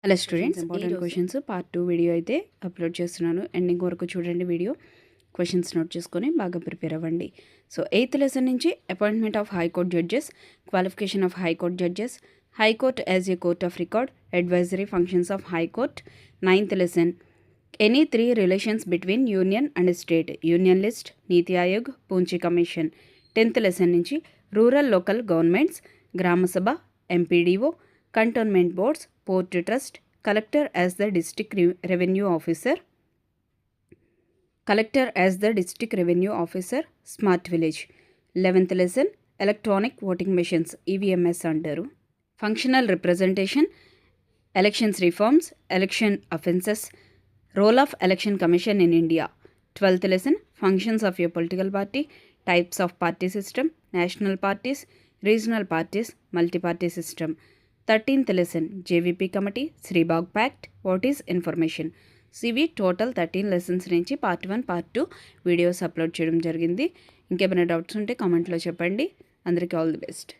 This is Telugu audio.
Hello students, important questions part 2 video అయితే అప్లోడ్ చేస్తున్నాను. ఎండింగ్ వరకు చూడండి వీడియో. క్వశ్చన్స్ నోట్ చేసుకొని బాగా ప్రిపేర్ అవ్వండి. సో 8th లెసన్ నుంచి appointment of high court judges, qualification of high court judges, high court as a court of record, advisory functions of high court. 9th lesson any 3 relations between union and state, union list, Niti Aayog, Punchhi commission. 10th lesson నుంచి rural local governments, gram sabha, MPDO, cantonment boards, port trust, collector as the district revenue officer, smart village. 11th lesson electronic voting machines, EVMs అంటారు. Functional representation, elections reforms, election offences, role of election commission in India. 12th lesson functions of a political party, types of party system, national parties, regional parties, multi party system. 13th lesson JVP committee, Sribagh pact, what is information. ఇవి టోటల్ 13 లెసన్స్ నుంచి పార్ట్ 1, పార్ట్ 2 వీడియోస్ అప్లోడ్ చేయడం జరిగింది. ఇంకేమైనా డౌట్స్ ఉంటే కామెంట్లో చెప్పండి. అందరికీ ఆల్ ది బెస్ట్.